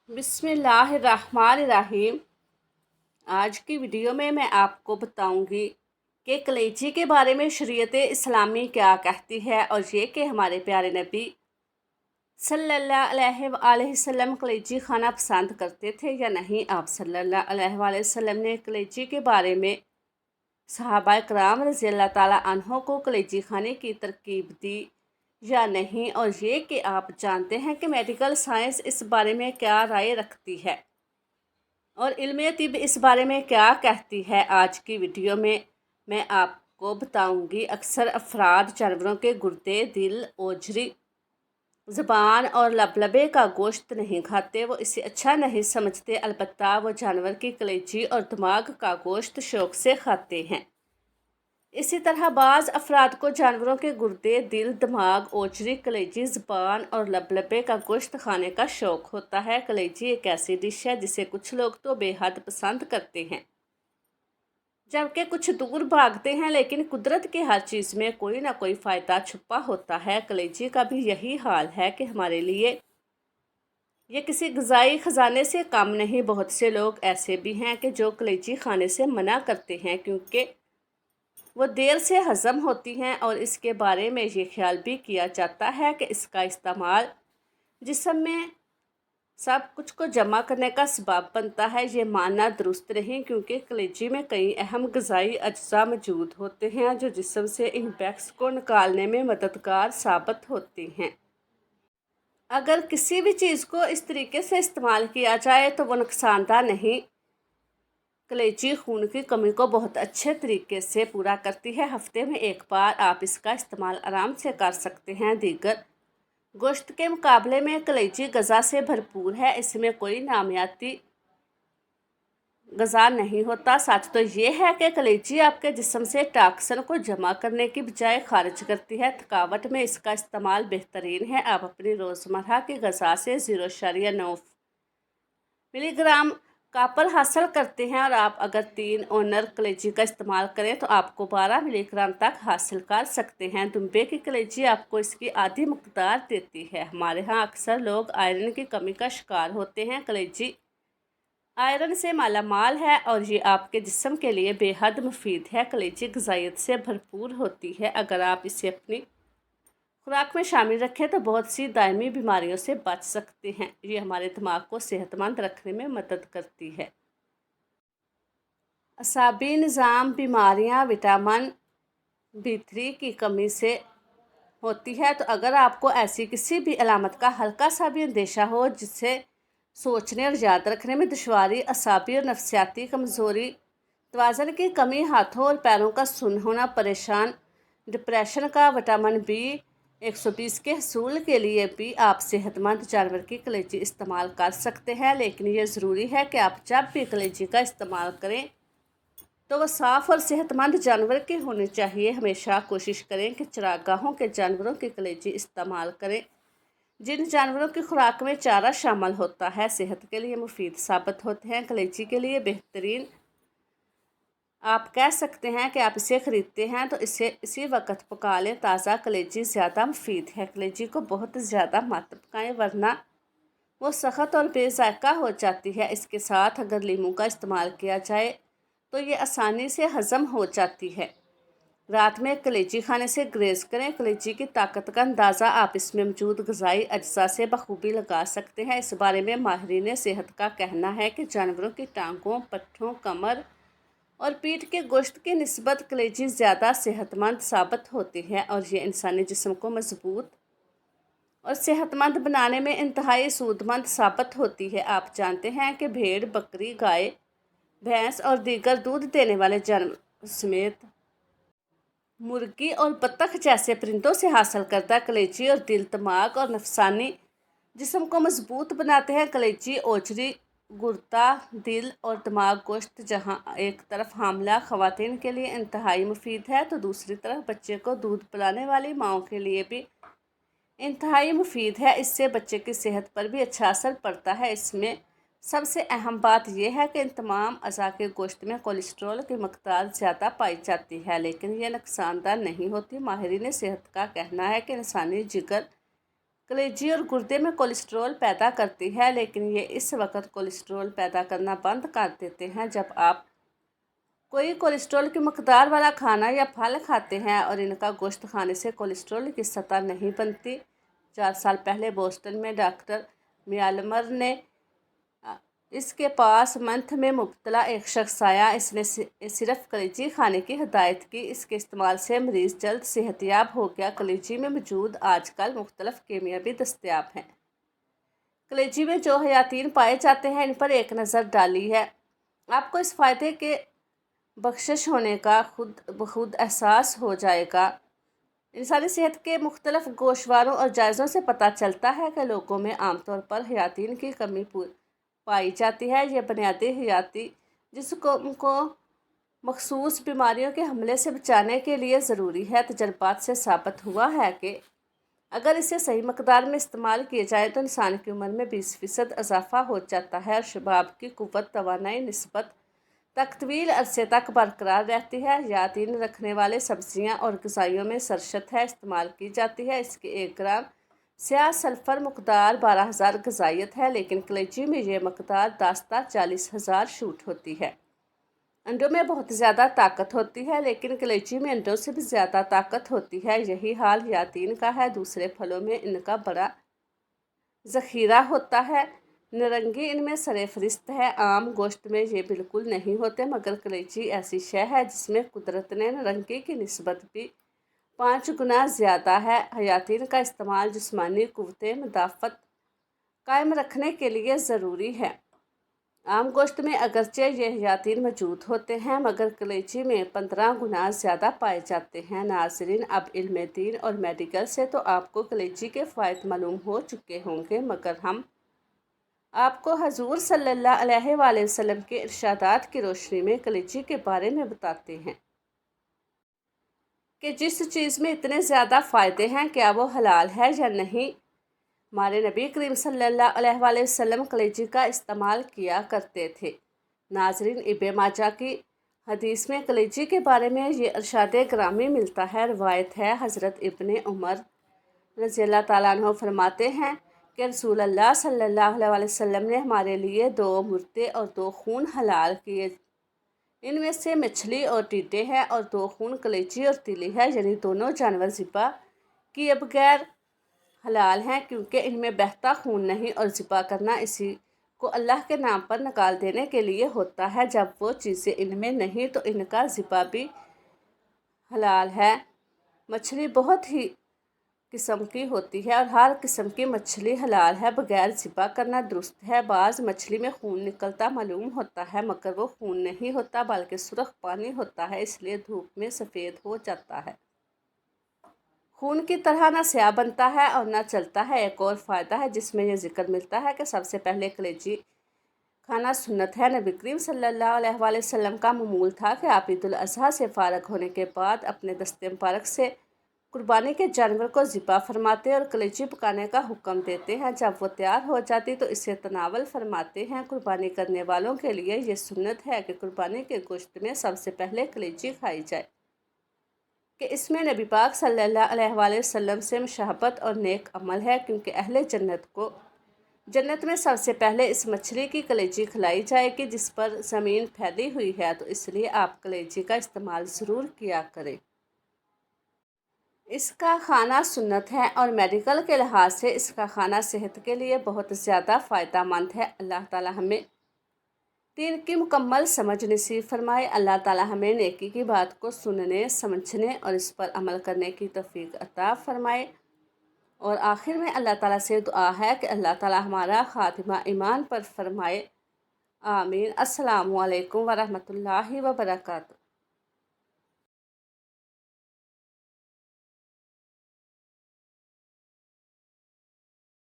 बिस्मिल्लाहिर्रहमानिर्रहीम। आज की वीडियो में मैं आपको बताऊंगी कि कलेजी के बारे में शरीयत इस्लामी क्या कहती है और ये कि हमारे प्यारे नबी सल्लल्लाहु अलैहि वसल्लम कलेजी खाना पसंद करते थे या नहीं। आप सल्लल्लाहु अलैहि वसल्लम ने कलेजी के बारे में सहाबा कराम रज़ी अल्लाह ताला अन्हों को कलेजी खाने की तरकीब दी या नहीं, और ये कि आप जानते हैं कि मेडिकल साइंस इस बारे में क्या राय रखती है और इल्म तिब इस बारे में क्या कहती है। आज की वीडियो में मैं आपको बताऊंगी। अक्सर अफराद जानवरों के गुर्दे, दिल, ओजरी, ज़ुबान और लबलबे का गोश्त नहीं खाते। वो इसे अच्छा नहीं समझते, अलबत्ता वो जानवर की कलेजी और दिमाग का गोश्त शौक़ से खाते हैं। इसी तरह बाज़ अफराद को जानवरों के गुर्दे, दिल, दिमाग, ओजरी, कलेजी, ज़ुबान और लबलबे का गोश्त खाने का शौक़ होता है। कलेजी एक ऐसी डिश है जिसे कुछ लोग तो बेहद पसंद करते हैं जबकि कुछ दूर भागते हैं, लेकिन कुदरत की हर चीज़ में कोई ना कोई फ़ायदा छुपा होता है। कलेजी का भी यही हाल है कि हमारे लिए ये किसी ग़िज़ाई ख़जाने से कम नहीं। बहुत से लोग ऐसे भी हैं कि जो कलेजी खाने से मना करते हैं क्योंकि वो देर से हज़म होती हैं, और इसके बारे में ये ख्याल भी किया जाता है कि इसका इस्तेमाल जिस्म में सब कुछ को जमा करने का सबब बनता है। ये मानना दुरुस्त नहीं, क्योंकि कलेजी में कई अहम ग़िज़ाई अज्जा मौजूद होते हैं जो जिस्म से इन्फेक्शन को निकालने में मददगार साबित होते हैं। अगर किसी भी चीज़ को इस तरीके से इस्तेमाल किया जाए तो वो नुकसानदा नहीं। कलेजी खून की कमी को बहुत अच्छे तरीके से पूरा करती है। हफ्ते में एक बार आप इसका इस्तेमाल आराम से कर सकते हैं। दीगर गोश्त के मुकाबले में कलेजी ग़ज़ा से भरपूर है। इसमें कोई नामियाती ग़ज़ा नहीं होता। सच तो ये है कि कलेजी आपके जिस्म से टॉक्सिन को जमा करने की बजाय खारिज करती है। थकावट में इसका इस्तेमाल बेहतरीन है। आप अपनी रोज़मर्रा की ग़ज़ा से 0.9 मिलीग्राम कापर हासिल करते हैं, और आप अगर 3 ओनर कलेजी का इस्तेमाल करें तो आपको 12 मिलीग्राम तक हासिल कर सकते हैं। दुम्बे की कलेजी आपको इसकी आधी मकदार देती है। हमारे यहाँ अक्सर लोग आयरन की कमी का शिकार होते हैं। कलेजी आयरन से मालामाल है और ये आपके जिस्म के लिए बेहद मुफीद है। कलेजी ग़िज़ाइयत से भरपूर होती है। अगर आप इसे अपनी खुराक में शामिल रखें तो बहुत सी दायमी बीमारियों से बच सकते हैं। ये हमारे दिमाग को सेहतमंद रखने में मदद करती है। असाबी निज़ाम बीमारियां विटामिन B3 की कमी से होती है। तो अगर आपको ऐसी किसी भी अलामत का हल्का सा भी अंदेशा हो जिससे सोचने और याद रखने में दुश्वारी, असाबी और नफसियाती कमज़ोरी, तवाज़ुन की कमी, हाथों और पैरों का सुन्न होना, परेशान, डिप्रेशन का विटामिन B120 के हसूल के लिए भी आप सेहतमंद जानवर की कलेजी इस्तेमाल कर सकते हैं। लेकिन यह ज़रूरी है कि आप जब भी कलेजी का इस्तेमाल करें तो वह साफ़ और सेहतमंद जानवर की होनी चाहिए। हमेशा कोशिश करें कि चरागाहों के जानवरों की कलेजी इस्तेमाल करें जिन जानवरों की खुराक में चारा शामिल होता है। सेहत के लिए मुफीद साबित होते हैं। कलेजी के लिए बेहतरीन आप कह सकते हैं कि आप इसे ख़रीदते हैं तो इसे इसी वक्त पका लें। ताज़ा कलेजी ज़्यादा मुफीद है। कलेजी को बहुत ज़्यादा मत पकाएं वरना वो सख्त और बेज़ायका हो जाती है। इसके साथ अगर लीमू का इस्तेमाल किया जाए तो ये आसानी से हज़म हो जाती है। रात में कलेजी खाने से ग्रेज़ करें। कलेजी की ताकत का अंदाज़ा आप इसमें मौजूद ग़िज़ाई अज्जा से बखूबी लगा सकते हैं। इस बारे में माहिरीन सेहत का कहना है कि जानवरों की टांगों, पट्ठों, कमर और पीठ के गोश्त की निस्बत कलेजी ज़्यादा सेहतमंद साबित होती है, और ये इंसानी जिस्म को मजबूत और सेहतमंद बनाने में इंतहाई सूदमंद साबित होती है। आप जानते हैं कि भेड़, बकरी, गाय, भैंस और दीगर दूध देने वाले जानवर समेत मुर्गी और बत्तख जैसे परिंदों से हासिल करता कलेजी और दिल, दिमाग और नफसानी जिस्म को मजबूत बनाते हैं। कलेजी, ओजरी, गुर्दा, दिल और दिमाग गोश्त जहां एक तरफ हामिला ख़वातीन के लिए इंतहाई मुफीद है तो दूसरी तरफ बच्चे को दूध पिलाने वाली माओं के लिए भी इंतहाई मुफीद है। इससे बच्चे की सेहत पर भी अच्छा असर पड़ता है। इसमें सबसे अहम बात यह है कि इन तमाम अज़ा के गोश्त में कोलेस्ट्रॉल की मकदार ज़्यादा पाई जाती है, लेकिन यह नुकसानदा नहीं होती। माहिरीन सेहत का कहना है कि इंसानी जिगर कलेजी और गुर्दे में कोलेस्ट्रॉल पैदा करती है, लेकिन ये इस वक्त कोलेस्ट्रॉल पैदा करना बंद कर देते हैं जब आप कोई कोलेस्ट्रॉल की मकदार वाला खाना या फल खाते हैं, और इनका गोश्त खाने से कोलेस्ट्रॉल की सतह नहीं बनती। 4 साल पहले बोस्टन में डॉक्टर म्यालमर ने इसके पास मंथ में मुब्तला एक शख्स आया। इसने सिर्फ कलेजी खाने की हिदायत की। इसके इस्तेमाल से मरीज़ जल्द सेहतियाब हो गया। कलेजी में मौजूद आजकल मुख्तलिफ केमिया भी दस्तयाब हैं। कलेजी में जो हयातीन पाए जाते हैं, इन पर एक नज़र डाली है। आपको इस फ़ायदे के बख्शिश होने का खुद बखुद एहसास हो जाएगा। इंसानी सेहत के मुख्तलिफ गोशवारों और जायज़ों से पता चलता है कि लोगों में आमतौर पर हयातीन की कमी पाई जाती है। यह बुनियादी हयाती जिसको मखसूस बीमारियों के हमले से बचाने के लिए ज़रूरी है। तजर्बात से साबित हुआ है कि अगर इसे सही मकदार में इस्तेमाल किए जाए तो इंसान की उम्र में 20% इजाफा हो जाता है और शबाब की कुव्वत तवानाई निस्बत तक तवील अरसे तक बरकरार रहती है। हयातीन रखने वाले सब्जियां और ग़िज़ाइयों में सरशत है इस्तेमाल की जाती है। इसके 1 ग्राम स्याह सल्फ़र मकदार 12,000 ग़िज़ाइयत है, लेकिन कलेजी में ये मकदार 10,40,000 शूट होती है। अंडों में बहुत ज़्यादा ताकत होती है, लेकिन कलेजी में अंडों से भी ज़्यादा ताकत होती है। यही हाल हयातीन का है। दूसरे फलों में इनका बड़ा ज़ख़ीरा होता है। नारंगी इनमें सरे-फ़हरिस्त है। आम गोश्त में ये बिल्कुल नहीं होते, मगर कलेजी ऐसी शय है जिसमें कुदरत ने नारंगी की निस्बत भी 5 गुना ज़्यादा है। हयातीन का इस्तेमाल जिस्मानी क़ुव्वत मुदाफ़त कायम रखने के लिए ज़रूरी है। आम गोश्त में अगरचे ये हयातीन मौजूद होते हैं, मगर कलेजी में 15 गुना ज़्यादा पाए जाते हैं। नाज़रीन, अब इल्म दीन और मेडिकल से तो आपको कलेजी के फ़ायदे मालूम हो चुके होंगे, मगर हम आपको हजूर सल्लल्लाहु अलैहि वसल्लम के इरशादात की रोशनी में कलेजी के बारे में बताते हैं कि जिस चीज़ में इतने ज़्यादा फ़ायदे हैं, क्या वो हलाल है या नहीं। हमारे नबी करीम सल्लल्लाहु अलैहि वसल्लम कलेजी का इस्तेमाल किया करते थे। नाज़रीन, इब्न माजा की हदीस में कलेजी के बारे में ये इरशाद ग्रामी मिलता है। रवायत है, हज़रत इब्न उमर रज़ियल्लाहु ताला अन्हु फरमाते हैं कि रसूल अल्लाह सल्लल्लाहु अलैहि वसल्लम ने हमारे लिए 2 मुर्दे और 2 खून हलाल किए। इनमें से मछली और टीटे हैं, और 2 खून कलेजी और तिली है, यानी दोनों जानवर ज़िबा किए बगैर हलाल हैं, क्योंकि इनमें बहता खून नहीं, और ज़िबा करना इसी को अल्लाह के नाम पर निकाल देने के लिए होता है। जब वो चीज़ें इनमें नहीं तो इनका ज़िबा भी हलाल है। मछली बहुत ही किस्म की होती है और हर किस्म की मछली हलाल है। बगैर ज़िबा करना दुरुस्त है। बाज़ मछली में खून निकलता मालूम होता है, मगर वो खून नहीं होता बल्कि सुर्ख पानी होता है, इसलिए धूप में सफ़ेद हो जाता है। खून की तरह ना स्याह बनता है और ना चलता है। एक और फ़ायदा है जिसमें यह जिक्र मिलता है कि सबसे पहले कलेजी खाना सुन्नत है। नबी करीम सल्लल्लाहु अलैहि वसल्लम का मामूल था कि आप ईद उल अज़हा से फ़ारग होने के बाद अपने दस्ते मुबारक से कुर्बानी के जानवर को ज़िबा फरमाते और कलेजी पकाने का हुक्म देते हैं। जब वो तैयार हो जाती तो इसे तनावल फरमाते हैं। कुर्बानी करने वालों के लिए ये सुन्नत है कि कुर्बानी के गोश्त में सबसे पहले कलेजी खाई जाए, कि इसमें नबी पाक सल्लल्लाहु अलैहि वसल्लम से मुशाहबत और नेक अमल है, क्योंकि अहले जन्नत को जन्नत में सबसे पहले इस मछली की कलेजी खिलाई जाएगी जिस पर ज़मीन फैली हुई है। तो इसलिए आप कलेजी का इस्तेमाल ज़रूर किया करें। इसका खाना सुन्नत है और मेडिकल के लिहाज से इसका खाना सेहत के लिए बहुत ज़्यादा फ़ायदेमंद है। अल्लाह ताला हमें दीन की मुकम्मल समझ नसीब फरमाए। अल्लाह ताला हमें नेकी की बात को सुनने, समझने और इस पर अमल करने की तौफीक अता फरमाए। और आखिर में अल्लाह ताला से दुआ है कि अल्लाह ताला हमारा ख़ातिमा ईमान पर फरमाए। आमीन। अस्सलामु अलैकुम वरहमतुल्लाहि वबरकातुहू।